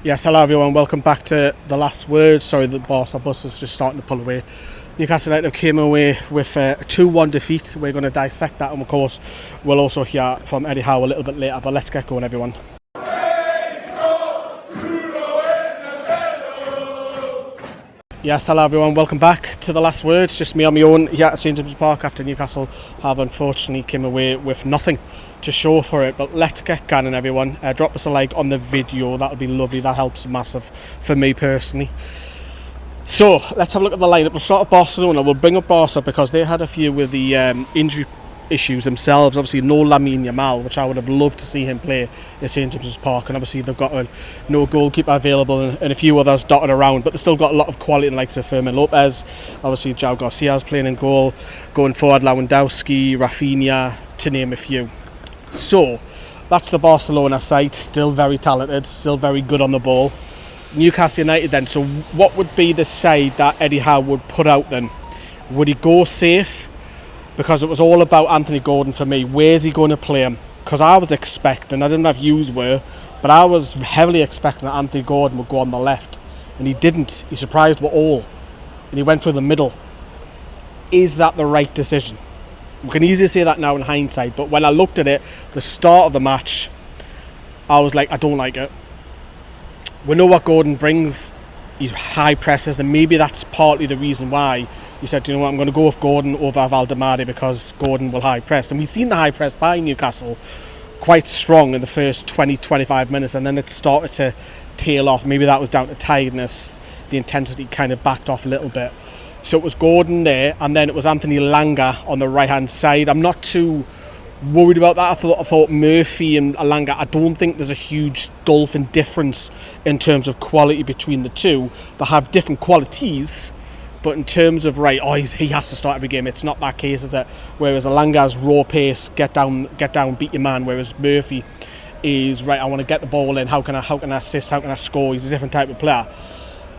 Yes, hello everyone, welcome back to The Last Word. Sorry, the Barca bus is just starting to pull away. Newcastle United came away with a 2-1 defeat. We're going to dissect that, and of course we'll also hear from Eddie Howe a little bit later, but let's get going everyone. Yes, hello everyone, welcome back to The Last Word. It's just me on my own here at St James's Park after Newcastle have unfortunately came away with nothing to show for it. But let's get going everyone. Drop us a like on the video, that would be lovely, that helps massive for me personally. So, let's have a look at the lineup. We'll start with Barcelona. We'll bring up Barca because they had a few with the injury issues themselves. Obviously no Lamine Yamal, which I would have loved to see him play at St James's Park, and obviously they've got no goalkeeper available and a few others dotted around, but they've still got a lot of quality in the likes of Fermin Lopez. Obviously João Garcia's playing in goal, going forward Lewandowski, Rafinha, to name a few. So that's the Barcelona side, still very talented, still very good on the ball. Newcastle United then, so what would be the side that Eddie Howe would put out then? Would he go safe? Because it was all about Anthony Gordon for me. Where's he going to play him? Because I was expecting, I don't know if yous were, but I was heavily expecting that Anthony Gordon would go on the left. And he didn't. He surprised us all. And he went through the middle. Is that the right decision? We can easily say that now in hindsight, but when I looked at it, the start of the match, I was like, I don't like it. We know what Gordon brings. He high presses, and maybe that's partly the reason why he said, you know what, I'm going to go with Gordon over Valdemade because Gordon will high press. And we've seen the high press by Newcastle quite strong in the first 20-25 minutes, and then it started to tail off. Maybe that was down to tiredness. The intensity kind of backed off a little bit. So it was Gordon there, and then it was Anthony Elanga on the right hand side. I'm not too worried about that. I thought Murphy and Elanga, I don't think there's a huge gulf in difference in terms of quality between the two. They have different qualities, but in terms of he has to start every game, it's not that case, is it? Whereas Elanga's raw pace, get down, beat your man. Whereas Murphy is I want to get the ball in. How can I assist? How can I score? He's a different type of player.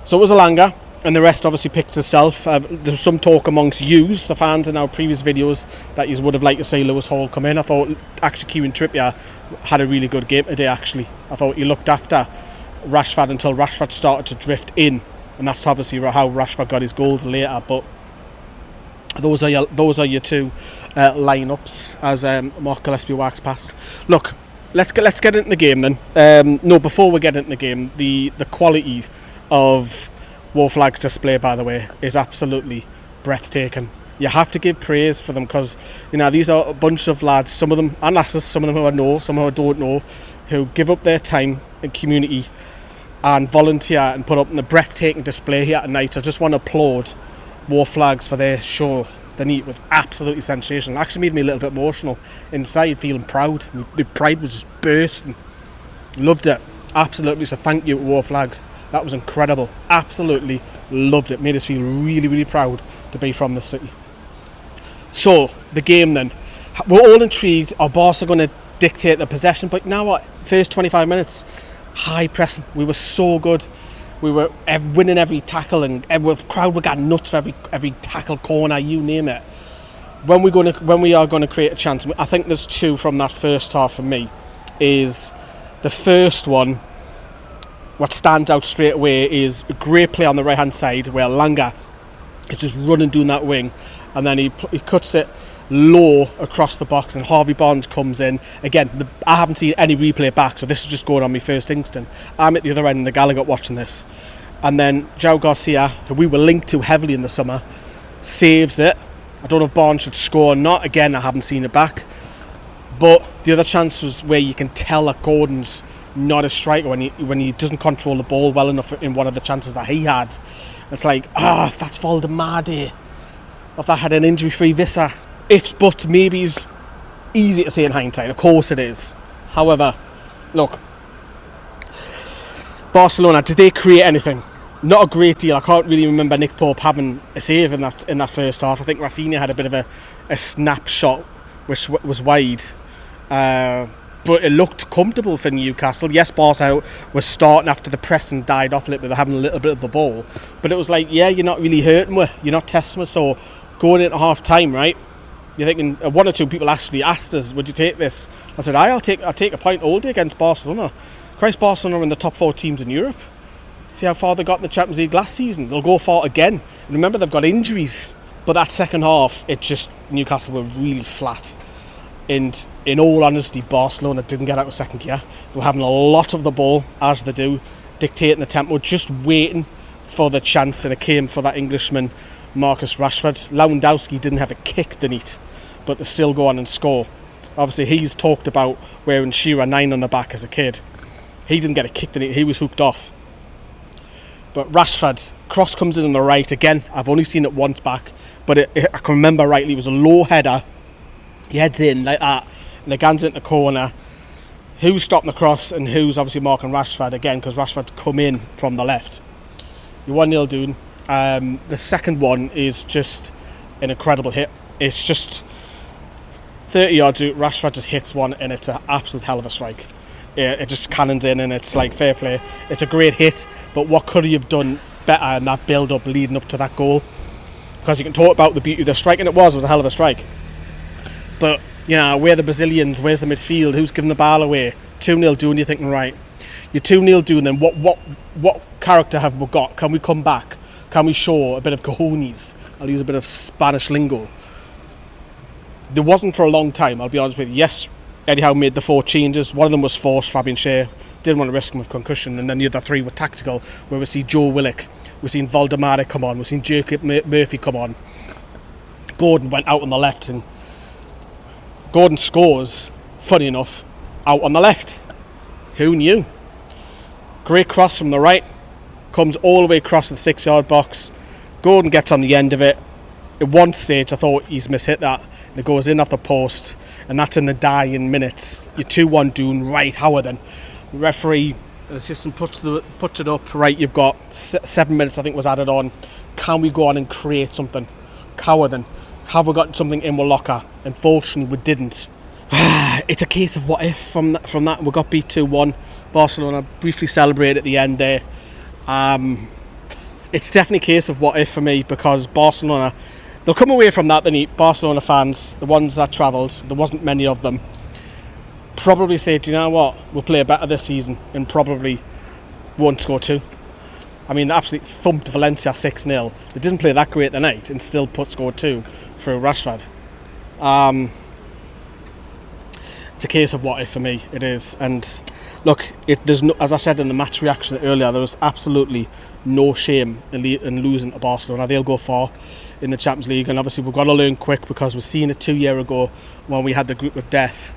So it was Elanga, and the rest obviously picked itself. There's some talk amongst yous, the fans, in our previous videos that you would have liked to see Lewis Hall come in. I thought actually Kieran Trippier had a really good game today. Actually, I thought he looked after Rashford until Rashford started to drift in. And that's obviously how Rashford got his goals later. But those are your two lineups as Mark Gillespie walks past. Look, let's get into the game then. Before we get into the game, the quality of Wolflag's display, by the way, is absolutely breathtaking. You have to give praise for them because these are a bunch of lads, some of them and lasses, some of them who I know, some who I don't know, who give up their time and community and volunteer and put up in the breathtaking display here tonight. I just want to applaud War Flags for their show. The night was absolutely sensational. It actually made me a little bit emotional inside, feeling proud. My pride was just bursting. Loved it. Absolutely. So thank you, War Flags. That was incredible. Absolutely loved it. Made us feel really, really proud to be from the city. So, the game then. We're all intrigued. Are Barca going to dictate the possession? But now what? First 25 minutes, high pressing. We were so good. We were winning every tackle, and the crowd were getting nuts for every tackle, corner, you name it. When we are going to create a chance, I think there's two from that first half for me. Is the first one, what stands out straight away is a great play on the right hand side where Elanga is just running doing that wing, and then he cuts it low across the box, and Harvey Barnes comes in again. I haven't seen any replay back, so this is just going on my first instant. I'm at the other end in the Gallagher watching this, and then João Garcia, who we were linked to heavily in the summer, saves it. I don't know if Barnes should score or not. Again, I haven't seen it back, but the other chance was where you can tell that Gordon's not a striker when he doesn't control the ball well enough in one of the chances that he had. It's like, if that's Valdemade, if that had an injury-free Vissa. Ifs, buts, maybes, easy to say in hindsight. Of course it is. However, look, Barcelona, did they create anything? Not a great deal. I can't really remember Nick Pope having a save in that first half. I think Rafinha had a bit of a snapshot which was wide. But it looked comfortable for Newcastle. Yes, Barca was starting after the pressing died off a little bit. They're having a little bit of the ball. But it was like, yeah, you're not really hurting me. You're not testing me. So going into half time, right? You're thinking, one or two people actually asked us, would you take this? I said, I'll take a point all day against Barcelona. Christ, Barcelona are in the top 4 teams in Europe. See how far they got in the Champions League last season. They'll go far again. And remember, they've got injuries. But that second half, Newcastle were really flat. And in all honesty, Barcelona didn't get out of second gear. They were having a lot of the ball, as they do, dictating the tempo, just waiting for the chance. And it came for that Englishman, Marcus Rashford. Lewandowski didn't have a kick the net, but they still go on and score. Obviously, he's talked about wearing Shearer 9 on the back as a kid. He didn't get a kick the net, he was hooked off. But Rashford's cross comes in on the right. Again, I've only seen it once back, but I can remember rightly, it was a low header. He heads in like that, and the guns into the corner. Who's stopping the cross and who's obviously marking Rashford again, because Rashford's come in from the left. You're 1-0 doing. The second one is just an incredible hit. It's just 30 yards out, Rashford just hits one, and it's an absolute hell of a strike. It just cannons in, and it's like fair play. It's a great hit, but what could he have done better in that build-up leading up to that goal? Because you can talk about the beauty of the strike, and it was a hell of a strike. But, you know, where are the Brazilians? Where's the midfield? Who's giving the ball away? 2-0 doing, you're thinking, right, you're 2-0 doing, then what character have we got? Can we come back? Can we show a bit of cojones? I'll use a bit of Spanish lingo. There wasn't for a long time, I'll be honest with you. Yes, Eddie Howe made the 4 changes. One of them was forced, Fabian Schär. Didn't want to risk him with concussion. And then the other 3 were tactical, where we see Joe Willock, we've seen Valdemar come on, we've seen Jacob Murphy come on. Gordon went out on the left, and Gordon scores, funny enough, out on the left. Who knew? Great cross from the right, comes all the way across the 6-yard box. Gordon gets on the end of it. At one stage, I thought he's mishit that. And it goes in off the post, and that's in the dying minutes. You're 2-1 doing, right, how then? The referee, the assistant puts it up, right, you've got 7 minutes, I think, was added on. Can we go on and create something? Cower then. Have we got something in our locker? Unfortunately, we didn't. It's a case of what if from that. We got beat 2-1. Barcelona briefly celebrated at the end there. It's definitely a case of what if for me, because Barcelona, they'll come away from that, the Barcelona fans, the ones that travelled, there wasn't many of them, probably say, do you know what, we'll play better this season, and probably won't score 2. I mean, they absolutely thumped Valencia 6-0. They didn't play that great tonight and still scored 2 through Rashford. It's a case of what if for me, it is. And look, there's no, as I said in the match reaction earlier, there was absolutely no shame in losing to Barcelona. They'll go far in the Champions League, and obviously we've got to learn quick, because we've seen it 2 years ago when we had the group of death,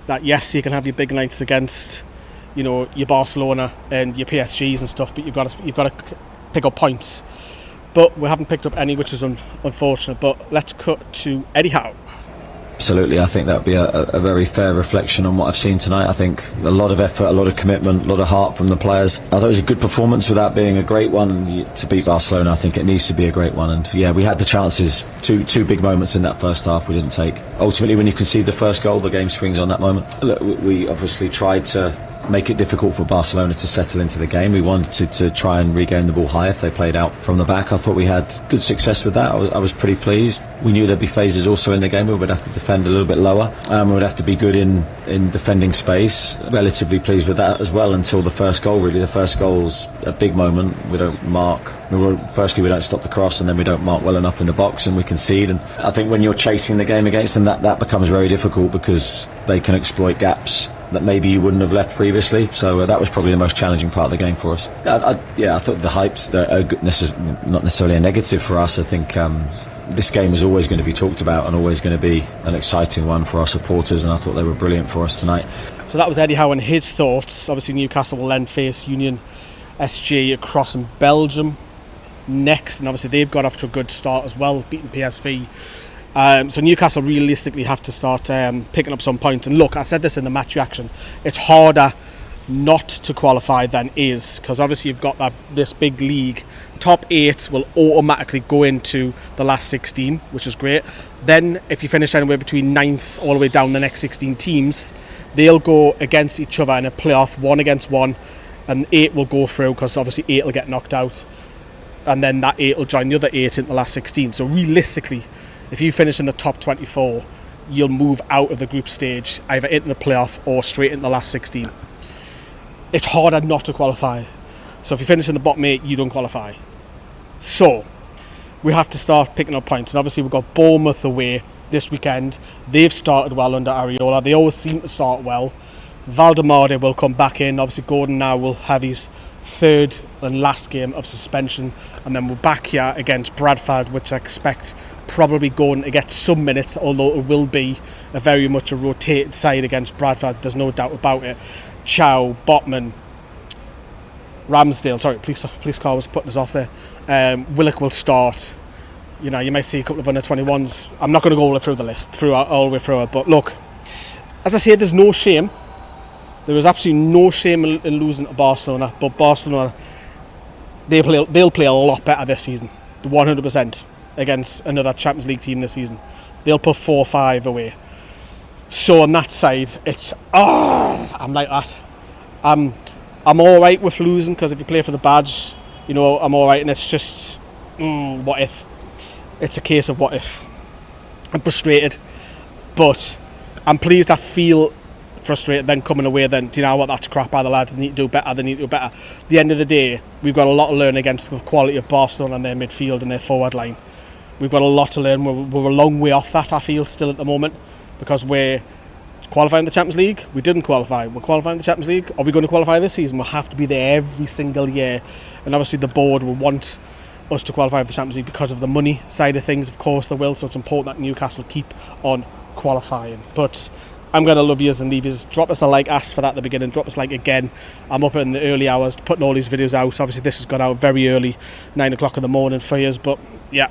that yes, you can have your big nights against, you know, your Barcelona and your PSGs and stuff, but you've got to pick up points. But we haven't picked up any, which is unfortunate. But let's cut to Eddie Howe. Absolutely, I think that would be a very fair reflection on what I've seen tonight. I think a lot of effort, a lot of commitment, a lot of heart from the players. I thought it was a good performance without being a great one. To beat Barcelona, I think it needs to be a great one. And yeah, we had the chances, two big moments in that first half we didn't take. Ultimately, when you concede the first goal, the game swings on that moment. Look, we obviously tried to make it difficult for Barcelona to settle into the game. We wanted to try and regain the ball high if they played out from the back. I thought we had good success with that. I was pretty pleased. We knew there'd be phases also in the game where we'd have to defend a little bit lower. We would have to be good in defending space. Relatively pleased with that as well until the first goal, really. The first goal's a big moment. We don't mark. Firstly, we don't stop the cross, and then we don't mark well enough in the box, and we concede. And I think when you're chasing the game against them, that becomes very difficult, because they can exploit gaps that maybe you wouldn't have left previously. So that was probably the most challenging part of the game for us. I thought the hypes, this is not necessarily a negative for us. I think this game is always going to be talked about and always going to be an exciting one for our supporters, and I thought they were brilliant for us tonight. So that was Eddie Howe and his thoughts. Obviously Newcastle will then face Union SG across in Belgium next, and obviously they've got off to a good start as well, beating PSV. So Newcastle realistically have to start picking up some points. And look, I said this in the match reaction, it's harder not to qualify than is, because obviously you've got this big league. Top 8 will automatically go into the last 16, which is great. Then if you finish anywhere between 9th all the way down the next 16 teams, they'll go against each other in a playoff 1 against 1, and 8 will go through, because obviously 8 will get knocked out, and then that 8 will join the other 8 in the last 16. So realistically, if you finish in the top 24, you'll move out of the group stage, either into the playoff or straight into the last 16. it's harder not to qualify. So if you finish in the bottom 8, you don't qualify. So we have to start picking up points. And obviously we've got Bournemouth away this weekend. They've started well under Areola. They always seem to start well. Valdemar will come back in. Obviously Gordon now will have his third and last game of suspension, and then we're back here against Bradford, which I expect probably going to get some minutes, although it will be a very much a rotated side against Bradford, there's no doubt about it. Chow, Botman, Ramsdale, sorry, police car was putting us off there. Willock will start. You know, you might see a couple of under 21s. I'm not going to go all the way through the list, all the way through it, but look, as I said, there's no shame. There is absolutely no shame in losing to Barcelona, but Barcelona, they'll play a lot better this season, 100%, against another Champions League team this season. They'll put 4-5 away. So on that side, it's I'm like that. I'm all right with losing, because if you play for the badge, you know, I'm all right, and it's just what if? It's a case of what if. I'm frustrated, but I'm pleased. I feel frustrated then coming away then, do you know what, that's crap by the lads, they need to do better. At the end of the day, we've got a lot to learn against the quality of Barcelona and their midfield and their forward line. We've got a lot to learn. We're a long way off that, I feel, still at the moment, because we're qualifying the Champions League. We didn't qualify. We're qualifying the Champions League. Are we going to qualify this season? We'll have to be there every single year, and obviously the board will want us to qualify for the Champions League because of the money side of things. Of course they will, so it's important that Newcastle keep on qualifying. But I'm going to love yous and leave yous. Drop us a like, ask for that at the beginning. Drop us a like again. I'm up in the early hours putting all these videos out. Obviously this has gone out very early, 9 o'clock in the morning for yous. But yeah,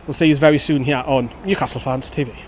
we'll see yous very soon here on Newcastle Fans TV.